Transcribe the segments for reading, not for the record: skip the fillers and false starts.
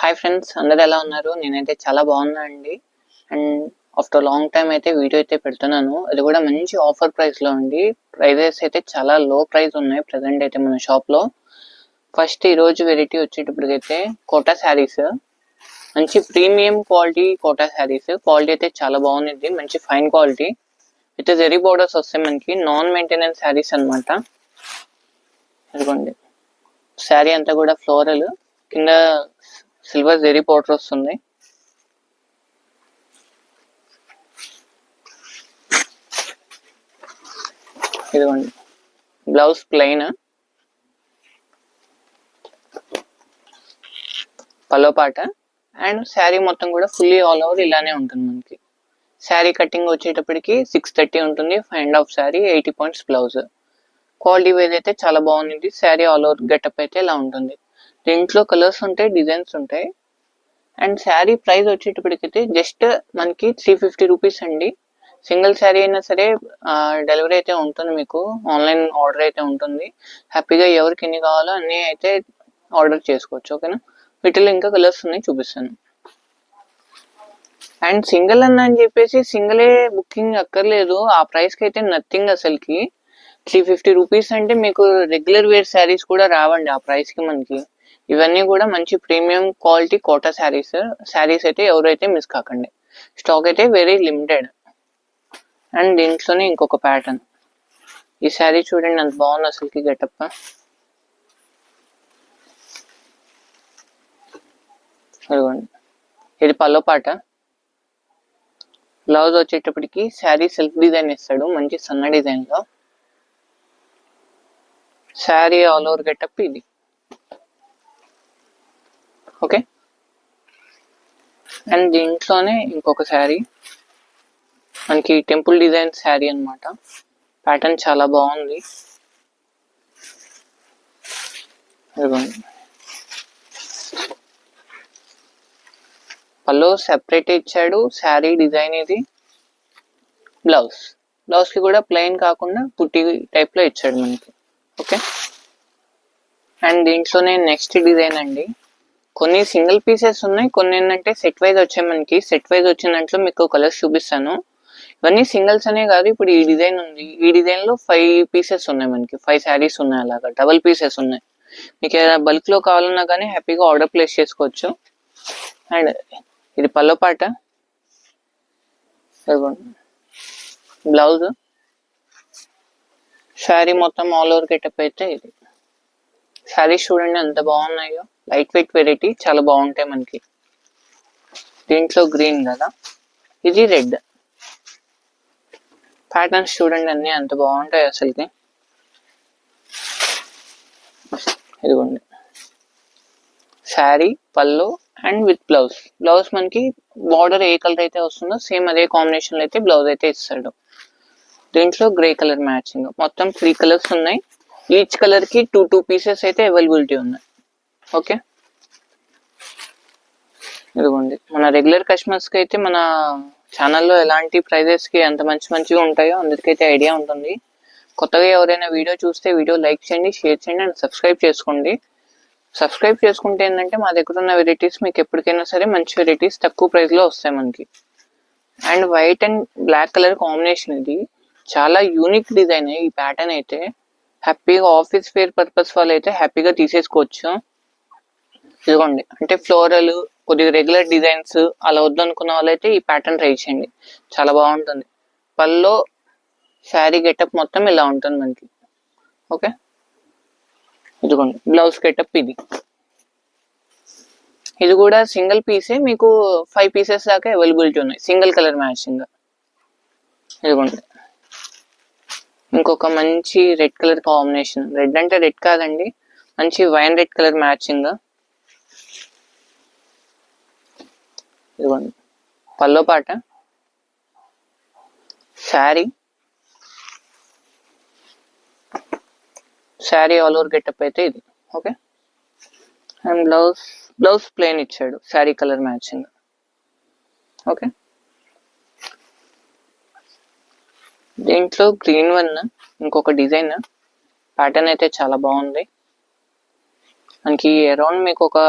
Hi friends, అందరు ఎలా ఉన్నారు? నేనైతే చాలా బాగున్నా అండి. అండ్ ఆఫ్టర్ లాంగ్ టైం అయితే వీడియో అయితే పెడుతున్నాను. అది కూడా మంచి ఆఫర్ ప్రైస్ లో అండి. ప్రైజెస్ అయితే చాలా లో ప్రైస్ ఉన్నాయి ప్రెసెంట్ అయితే మన షాప్ లో. ఫస్ట్ ఈ రోజు వెరైటీ వచ్చేటప్పటికైతే కోటా శారీస్, మంచి premium quality Kota saris. Quality అయితే చాలా బాగుంది, మంచి ఫైన్ క్వాలిటీ. అయితే జెరీ బోర్డర్స్ వస్తాయి మనకి, నాన్ మెయింటెనెన్స్ శారీస్ అనమాట. ఇదిగోండి, శారీ అంతా కూడా ఫ్లోరల్, కింద సిల్వర్ జెరీ బోర్డర్ వస్తుంది. ఇదిగోండి, బ్లౌజ్ ప్లెయిన్, పల్లో పాట, అండ్ శారీ మొత్తం కూడా ఫుల్లీ ఆల్ ఓవర్ ఇలానే ఉంటుంది మనకి. శారీ కటింగ్ వచ్చేటప్పటికి 630 ఉంటుంది. 5.5 sari, 80 points blouse. Quality wise అయితే చాలా బాగుంది. శారీ ఆల్ ఓవర్ గెటప్ అయితే ఇలా ఉంటుంది. దీంట్లో కలర్స్ ఉంటాయి, డిజైన్స్ ఉంటాయి. అండ్ శారీ ప్రైస్ వచ్చేటప్పటికైతే జస్ట్ మనకి 350 రూపీస్ అండి. సింగిల్ శారీ అయినా సరే డెలివరీ అయితే ఉంటుంది, మీకు ఆన్లైన్ ఆర్డర్ అయితే ఉంటుంది. హ్యాపీగా ఎవరికి ఎన్ని కావాలో అన్ని అయితే ఆర్డర్ చేసుకోవచ్చు. ఓకేనా? వీటిలో ఇంకా కలర్స్ ఉన్నాయి, చూపిస్తాను. అండ్ సింగిల్ అని చెప్పేసి సింగిలే బుకింగ్ అక్కర్లేదు. ఆ ప్రైస్కి అయితే నథింగ్ అసలుకి. 350 రూపీస్ అంటే మీకు రెగ్యులర్ వేర్ శారీస్ కూడా రావండి ఆ ప్రైస్కి మనకి. ఇవన్నీ కూడా మంచి ప్రీమియం క్వాలిటీ కోటా శారీస్ అయితే ఎవరైతే మిస్ కాకండి. స్టాక్ అయితే వెరీ లిమిటెడ్. అండ్ దీంట్లోనే ఇంకొక ప్యాటర్న్, ఈ శారీ చూడండి అంత బాగుంది అసలుకి గెటప్. ఇది పల్లో పాట. బ్లౌజ్ వచ్చేటప్పటికి శారీ సెల్ఫ్ డిజైన్ ఇస్తాడు, మంచి సన్న డిజైన్ లో. శారీ ఆల్ ఓవర్ గెటప్ ఇది. ఓకే. అండ్ దీంట్లోనే ఇంకొక శారీ, మనకి టెంపుల్ డిజైన్ శారీ అనమాట. ప్యాటర్న్ చాలా బాగుంది. పళ్ళు సెపరేట్ ఇచ్చాడు, శారీ డిజైన్ ఇది. బ్లౌజ్ కి కూడా ప్లెయిన్ కాకుండా పుట్టి టైప్ లో ఇచ్చాడు మనకి. ఓకే. అండ్ దీంట్లోనే నెక్స్ట్ డిజైన్ అండి. కొన్ని సింగిల్ పీసెస్ ఉన్నాయి, కొన్ని ఏంటంటే సెట్ వైజ్ వచ్చాయి మనకి. సెట్ వైజ్ వచ్చిన దాంట్లో మీకు కలర్స్ చూపిస్తాను. ఇవన్నీ సింగిల్స్ అనే కాదు, ఇప్పుడు ఈ డిజైన్ ఉంది, ఈ డిజైన్ లో 5 పీసెస్ ఉన్నాయి మనకి. 5 శారీస్ ఉన్నాయి, అలాగా డబల్ పీసెస్ ఉన్నాయి. మీకు ఏదైనా బల్క్ లో కావాలన్నా కానీ హ్యాపీగా ఆర్డర్ ప్లేస్ చేసుకోవచ్చు. అండ్ ఇది పల్లో పాట, బ్లౌజ్, శారీ మొత్తం ఆల్ ఓవర్ గెటప్ అయితే ఇది. శారీస్ చూడండి ఎంత బాగున్నాయో, లైట్ వెయిట్ వెరైటీ, చాలా బాగుంటాయి మనకి. దీంట్లో గ్రీన్ కదా, ఇది రెడ్. ప్యాటర్న్స్ చూడండి అన్ని ఎంత బాగుంటాయి అసలుకి. ఇదిగోండి, శారీ, పళ్ళు అండ్ విత్ బ్లౌజ్ మనకి బార్డర్ ఏ కలర్ అయితే వస్తుందో సేమ్ అదే కాంబినేషన్ లో అయితే బ్లౌజ్ అయితే ఇస్తాడు. దీంట్లో గ్రే కలర్ మ్యాచింగ్, మొత్తం 3 కలర్స్ ఉన్నాయి. ఈచ్ కలర్ కి 2 పీసెస్ అయితే అవైలబిలిటీ ఉన్నాయి. ఓకే. ఇదిగోండి, మన రెగ్యులర్ కస్టమర్స్ కి అయితే మన ఛానల్లో ఎలాంటి ప్రైజెస్ కి ఎంత మంచిగా ఉంటాయో అందరికైతే ఐడియా ఉంటుంది. కొత్తగా ఎవరైనా వీడియో చూస్తే వీడియో లైక్ చేయండి, షేర్ చేయండి అండ్ సబ్స్క్రైబ్ చేసుకోండి. సబ్స్క్రైబ్ చేసుకుంటే ఏంటంటే మా దగ్గర ఉన్న వెరైటీస్ మీకు ఎప్పటికైనా సరే మంచి వెరైటీస్ తక్కువ ప్రైస్ లో వస్తాయి మనకి. And white and black colour combination, ఇది చాలా యూనిక్ డిజైన్. ఈ ప్యాటర్న్ అయితే హ్యాపీగా ఆఫీస్ వేర్ పర్పస్ వాళ్ళు అయితే హ్యాపీగా తీసేసుకోవచ్చు. ఇదిగోండి, అంటే ఫ్లోరల్ కొద్దిగా రెగ్యులర్ డిజైన్స్ అలా వద్దనుకున్న వాళ్ళైతే ఈ ప్యాటర్న్ ట్రై చేయండి, చాలా బాగుంటుంది. పల్లో శారీ గెటప్ మొత్తం ఇలా ఉంటుంది మనకి. ఓకే. ఇదిగోండి, బ్లౌజ్ గెటప్ ఇది. ఇది కూడా సింగిల్ పీసే, మీకు 5 పీసెస్ దాకా అవైలబిలిటీ ఉన్నాయి, సింగిల్ కలర్ మ్యాచింగ్. ఇదిగోండి, ఇంకొక మంచి రెడ్ కలర్ కాంబినేషన్. రెడ్ అంటే రెడ్ కాదండి, మంచి వైన్ రెడ్ కలర్ మ్యాచింగ్. ఇదిగోండి, పల్లో పాట, శారీ ఆల్ ఓవర్ గెటప్ అయితే ఇది. ఓకే. అండ్ బ్లౌజ్ ప్లెయిన్ ఇచ్చాడు, శారీ కలర్ మ్యాచింగ్. ఓకే. దీంట్లో గ్రీన్ వన్ ఇంకొక డిజైన్, ప్యాటర్న్ అయితే చాలా బాగుంది మనకి. అరౌండ్ మీకు ఒక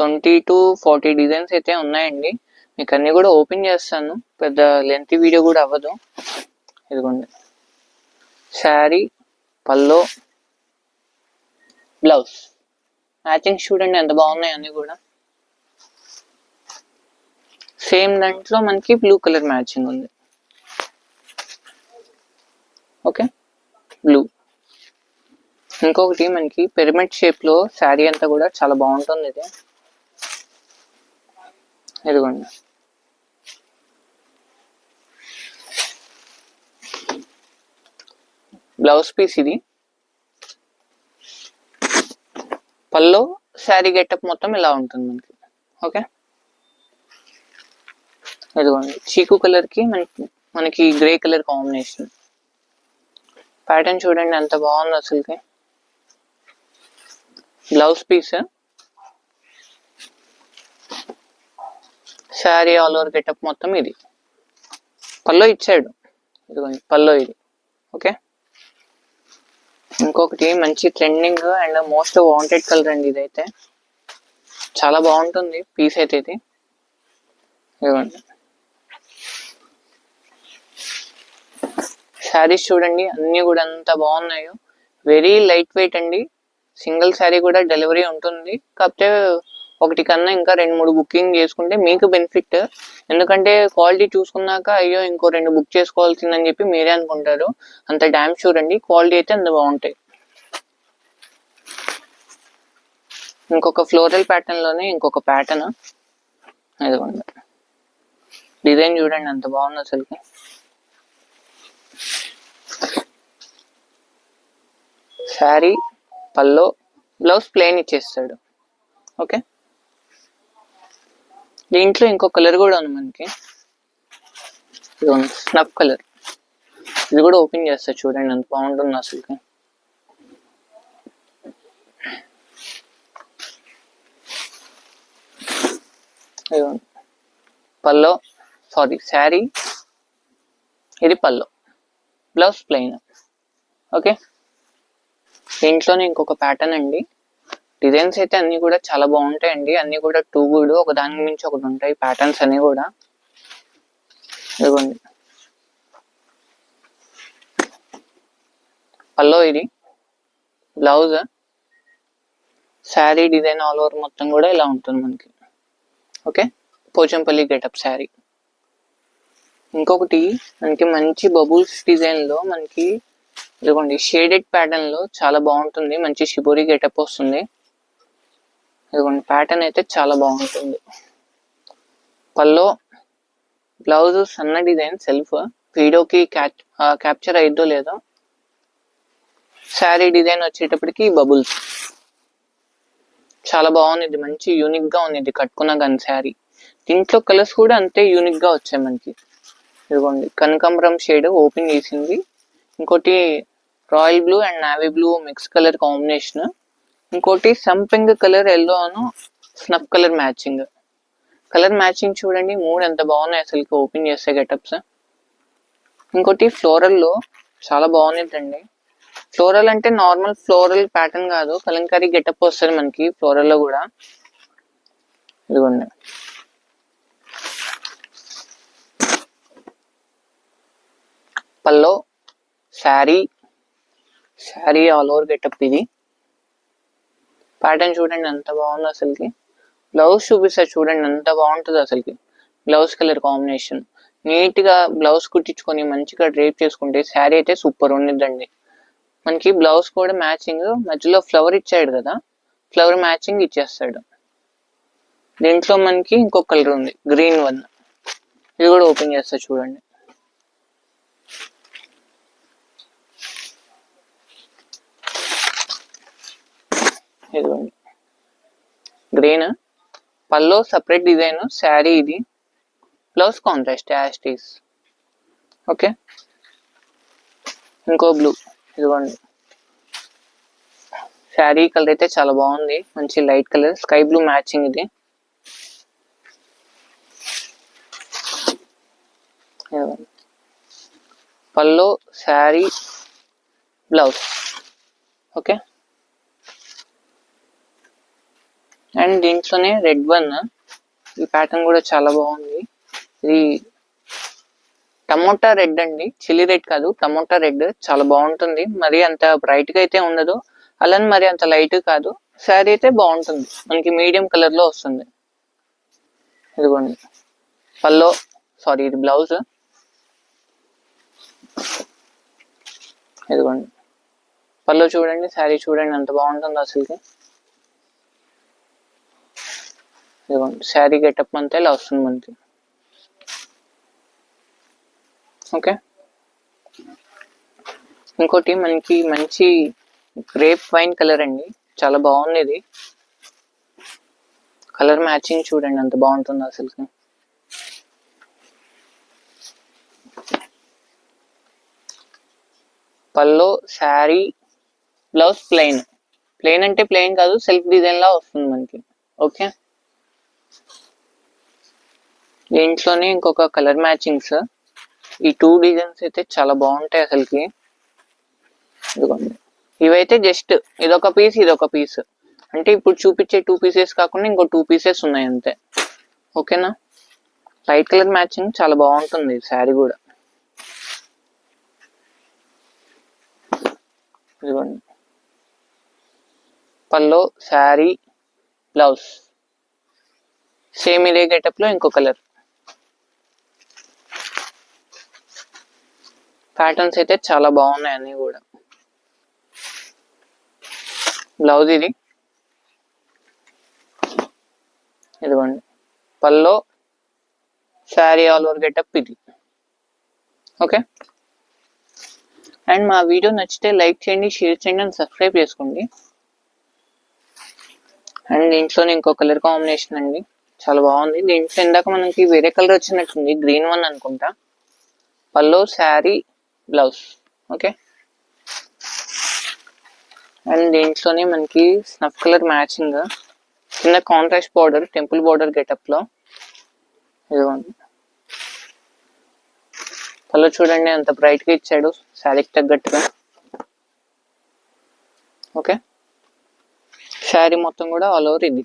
20 to 40 డిజైన్స్ అయితే ఉన్నాయండి. మీకు అన్నీ కూడా ఓపెన్ చేస్తాను, పెద్ద లెంత్ వీడియో కూడా అవ్వదు. ఇదిగోండి శారీ, పల్లో, బ్లౌజ్ మ్యాచింగ్ చూడండి ఎంత బాగున్నాయి అన్నీ కూడా. సేమ్ దాంట్లో మనకి బ్లూ కలర్ మ్యాచింగ్ ఉంది. Okay, blue. ఇంకొకటి మనకి పిరమిడ్ షేప్ లో శారీ అంతా కూడా చాలా బాగుంటుంది. ఇది ఇదిగోండి బ్లౌజ్ పీస్. ఇది పల్లో శారీ గెటప్ మొత్తం ఇలా ఉంటుంది మనకి. ఓకే, ఇదిగోండి చీకు కలర్ కి మనకి గ్రే కలర్ కాంబినేషన్. ప్యాటర్న్ చూడండి ఎంత బాగుంది అసలుకి. Blouse piece, sari all over getup మొత్తం ఇది. పల్లో ఇచ్చాడు, ఇదిగోండి పల్లో ఇది. ఓకే, ఇంకొకటి మంచి trending and most wanted colour అండి. ఇదైతే చాలా బాగుంటుంది పీస్ అయితే ఇది. ఇదిగోండి శారీస్ చూడండి అన్ని కూడా ఎంత బాగున్నాయో. వెరీ లైట్ వెయిట్ అండి. సింగిల్ శారీ కూడా డెలివరీ ఉంటుంది. కాకపోతే ఒకటి కన్నా ఇంకా 2-3 బుకింగ్ చేసుకుంటే మీకు బెనిఫిట్. ఎందుకంటే క్వాలిటీ చూసుకున్నాక అయ్యో ఇంకో 2 బుక్ చేసుకోవాల్సిందని చెప్పి మీరే అనుకుంటారు. అంత డ్యామ్ షూర్ అండి, క్వాలిటీ అయితే అంత బాగుంటాయి. ఇంకొక ఫ్లోరల్ ప్యాటర్న్ లోనే ఇంకొక ప్యాటర్న్. ఇదిగోండి డిజైన్ చూడండి ఎంత బాగుంది అసలుకి. శారీ, పల్లో, బ్లౌజ్ ప్లెయిన్ ఇచ్చేస్తాడు. ఓకే, దీంట్లో ఇంకో కలర్ కూడా ఉంది మనకి, స్నఫ్ కలర్. ఇది కూడా ఓపెన్ చేస్తా చూడండి ఎంత బాగుంటుంది అసలుకి. పల్లో, సారీ శారీ, ఇది పల్లో, బ్లౌజ్ ప్లెయిన్. ఓకే, దీంట్లోనే ఇంకొక ప్యాటర్న్ అండి. డిజైన్స్ అయితే అన్ని కూడా చాలా బాగుంటాయండి. అన్ని కూడా టూ గుడ్, ఒక దాని మించి ఒకటి ఉంటాయి ప్యాటర్న్స్ అన్ని కూడా. ఇదిగోండి పల్లో ఇది, blouse, sari design all over మొత్తం కూడా ఇలా ఉంటుంది మనకి. Okay, Pochampally getup sari. ఇంకొకటి మనకి మంచి బబుల్స్ డిజైన్ లో మనకి ఇదిగోండి షేడెడ్ ప్యాటర్న్ లో చాలా బాగుంటుంది. మంచి షిబోరి గెటప్ వస్తుంది. ఇదిగోండి ప్యాటర్న్ అయితే చాలా బాగుంటుంది. పల్లో, బ్లౌజ్ సన్న డిజైన్ సెల్ఫ్, వీడియోకి క్యాప్చర్ అయిద్దో లేదో. శారీ డిజైన్ వచ్చేటప్పటికి బబుల్స్ చాలా బాగుంది. మంచి యూనిక్ గా ఉంది కట్టుకున్న కానీ శారీ. దీంట్లో కలర్స్ కూడా అంతే యూనిక్ గా వచ్చాయి మనకి. ఇదిగోండి కనకాంబరం షేడ్ ఓపెన్ చేసింది. ఇంకోటి royal blue and navy blue mix colour combination. ఇంకోటి సంపింగ్ కలర్, ఎల్లో అను snuff colour matching. Colour matching చూడండి 3 ఎంత బాగున్నాయి అసలుకి ఓపెన్ చేస్తే గెటప్స్. ఇంకోటి ఫ్లోరల్ లో చాలా బాగుందండి. ఫ్లోరల్ అంటే నార్మల్ ఫ్లోరల్ ప్యాటర్న్ కాదు, కలంకారీ గెటప్ వస్తుంది మనకి ఫ్లోరల్ లో కూడా. ఇదిగోండి pallu, sari, sari all over getup. ఇది ప్యాటర్న్ చూడండి ఎంత బాగుంది అసలుకి. బ్లౌజ్ చూపిస్తా చూడండి ఎంత బాగుంటుంది అసలుకి. బ్లౌజ్ కలర్ కాంబినేషన్ నీట్ గా బ్లౌజ్ కుట్టించుకొని మంచిగా డ్రేప్ చేసుకుంటే శారీ అయితే సూపర్ ఉండిద్దండి. మనకి బ్లౌజ్ కూడా మ్యాచింగ్, మధ్యలో ఫ్లవర్ ఇచ్చాడు కదా, ఫ్లవర్ మ్యాచింగ్ ఇచ్చేస్తాడు. దీంట్లో మనకి ఇంకొక కలర్ ఉంది గ్రీన్ వన్. ఇది కూడా ఓపెన్ చేస్తా చూడండి. ఇదిగోండి గ్రీన్, పల్లో సపరేట్ డిజైన్, శారీ ఇది, బ్లౌజ్ కాంట్రాస్ట్ యాస్టీస్. ఓకే, ఇంకో బ్లూ. ఇదిగోండి శారీ కలర్ అయితే చాలా బాగుంది, మంచి light colour sky blue matching ఇది. పల్లో, శారీ, బ్లౌజ్. ఓకే, అండ్ దీంట్లోనే రెడ్ వన్, ఈ ప్యాటర్న్ కూడా చాలా బాగుంది. ఇది టమోటా రెడ్ అండి, చిల్లీ రెడ్ కాదు, టమోటా రెడ్. చాలా బాగుంటుంది. మరి అంత బ్రైట్ గా అయితే ఉండదు, అలానే మరి అంత లైట్ కాదు. శారీ అయితే బాగుంటుంది, మనకి మీడియం కలర్ లో వస్తుంది. ఇదిగోండి పల్లో, సారీ ఇది బ్లౌజ్. ఇదిగోండి పల్లో చూడండి, శారీ చూడండి ఎంత బాగుంటుందో అసలుకి. ఇదిగోండి శారీ గెటప్ అంతా ఇలా వస్తుంది మనకి. ఓకే, ఇంకోటి మనకి మంచి గ్రేప్ వైన్ కలర్ అండి, చాలా బాగుంది ఇది. కలర్ మ్యాచింగ్ చూడండి ఎంత బాగుంటుందో అసలుకి. పల్లో, శారీ, బ్లౌజ్ ప్లెయిన్. ప్లెయిన్ అంటే ప్లెయిన్ కాదు, సెల్ఫ్ డిజైన్ లా వస్తుంది మనకి. ఓకే, దీంట్లోనే ఇంకొక కలర్ మ్యాచింగ్స్. ఈ 2 డిజైన్స్ అయితే చాలా బాగుంటాయి అసలుకి. ఇదిగోండి ఇవైతే జస్ట్ ఇదొక పీస్, ఇదొక పీస్. అంటే ఇప్పుడు చూపించే 2 పీసెస్ కాకుండా ఇంకో 2 పీసెస్ ఉన్నాయి అంతే. ఓకేనా, లైట్ కలర్ మ్యాచింగ్ చాలా బాగుంటుంది శారీ కూడా. ఇదిగోండి పల్లో, శారీ, బ్లౌజ్ సేమ్ ఇదే గెటప్ లో ఇంకో కలర్. ప్యాటర్న్స్ అయితే చాలా బాగున్నాయి అన్ని కూడా. బ్లౌజ్ ఇది. ఇదిగోండి pallu, sari all over getup ఇది. ఓకే, అండ్ మా వీడియో నచ్చితే లైక్ చేయండి, షేర్ చేయండి అండ్ సబ్స్క్రైబ్ చేసుకోండి. అండ్ దీంట్లోనే ఇంకో కలర్ కాంబినేషన్ అండి, చాలా బాగుంది. దీంట్లో ఇందాక మనకి వేరే కలర్ వచ్చినట్టుంది, గ్రీన్ వన్ అనుకుంటా. పల్లో, శారీ, బ్లౌజ్. ఓకే, అండ్ దీంట్లోనే మనకి స్నఫ్ కలర్ మ్యాచింగ్, కింద contrast border, temple border getup లో. ఇదిగోండి పల్లో చూడండి ఎంత బ్రైట్ గా ఇచ్చాడు శారీకి తగ్గట్టుగా. ఓకే, శారీ మొత్తం కూడా ఆల్ ఓవర్ ఇది.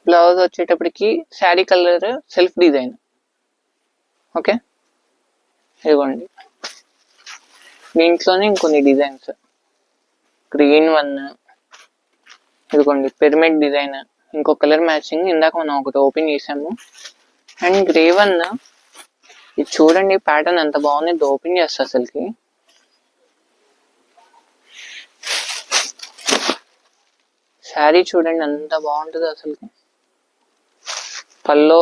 బ్లౌజ్ వచ్చేటప్పటికి sari colour self design. Okay, ఇదిగోండి దీంట్లోనే ఇంకొన్ని డిజైన్స్. గ్రీన్ వన్, ఇదిగోండి పిరమిడ్ డిజైన్, ఇంకో కలర్ మ్యాచింగ్ ఇందాక మనం ఒకటి ఓపెన్ చేసాము. అండ్ గ్రే వన్, ఇది చూడండి ప్యాటర్న్ ఎంత బాగుంది, ఇది ఓపెన్ చేస్తా అసలుకి. శారీ చూడండి ఎంత బాగుంటుంది అసలుకి. పల్లో,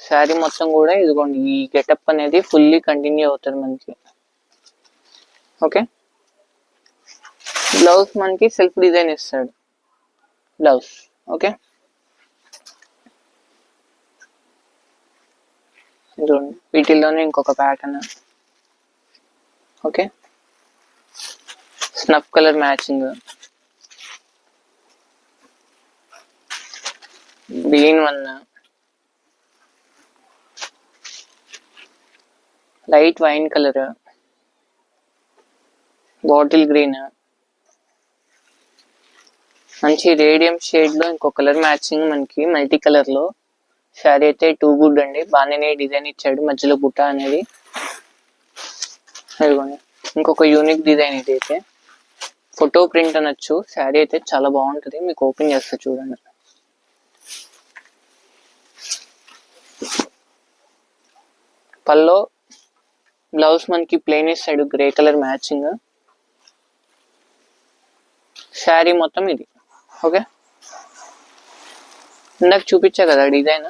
శారీ మొత్తం కూడా ఇదిగోండి ఈ గెటప్ అనేది ఫుల్లీ కంటిన్యూ అవుతుంది మనకి. ఓకే, బ్లౌజ్ మనకి సెల్ఫ్ డిజైన్ ఇస్తాడు బ్లౌజ్. ఓకే, చూడండి వీటిల్లోనే ఇంకొక pattern. Okay, snuff colour matching, green one, light wine colour, bottle green, మంచి రేడియం షేడ్ లో ఇంకో కలర్ మ్యాచింగ్ మనకి మల్టీ కలర్ లో. శారీ అయితే 2 గుడ్ అండి, బాగానే డిజైన్ ఇచ్చాడు మధ్యలో బుట్ట అనేది. అదిగోండి ఇంకొక యూనిక్ డిజైన్ ఇది అయితే, ఫోటో ప్రింట్ అనొచ్చు. శారీ అయితే చాలా బాగుంటుంది, మీకు ఓపెన్ చేస్తా చూడండి. పల్లో, బ్లౌజ్ మనకి ప్లెయిన్ ఇస్తాడు గ్రే కలర్ మ్యాచింగ్. శారీ మొత్తం ఇది. ఓకే, ఇందాక చూపించా కదా డిజైన్,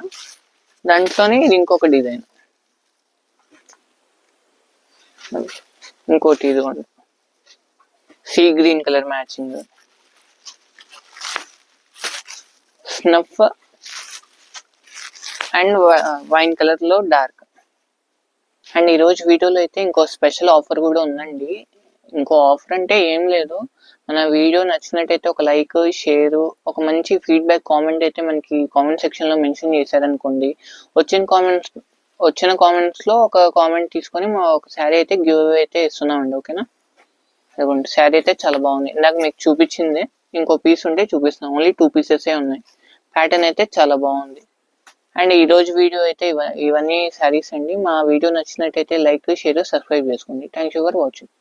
దాంట్లోనే ఇది ఇంకొక డిజైన్. ఇంకోటి ఇదిగోండి sea green colour matching, snuff and wine colour లో డార్క్. అండ్ ఈరోజు వీడియోలో అయితే ఇంకో స్పెషల్ ఆఫర్ కూడా ఉందండి. ఇంకో ఆఫర్ అంటే ఏం లేదు, మన వీడియో నచ్చినట్టయితే ఒక లైక్, షేర్, ఒక మంచి ఫీడ్బ్యాక్ కామెంట్ అయితే మనకి కామెంట్ సెక్షన్ లో మెన్షన్ చేశారనుకోండి, వచ్చిన కామెంట్స్ లో ఒక కామెంట్ తీసుకొని ఒక శారీ అయితే గివ్ అవే అయితే ఇస్తున్నామండి. ఓకేనా, అదిగోండి శారీ అయితే చాలా బాగుంది, ఇందాక మీకు చూపించింది ఇంకో పీస్ ఉంటే చూపిస్తాను. ఓన్లీ 2 పీసెసే ఉన్నాయి. ప్యాటర్న్ అయితే చాలా బాగుంది. అండ్ ఈ రోజు వీడియో అయితే ఇవన్నీ శారీస్ అండి. మా వీడియో నచ్చినట్టయితే లైక్, షేర్, సబ్స్క్రైబ్ చేసుకోండి. Thank you for watching.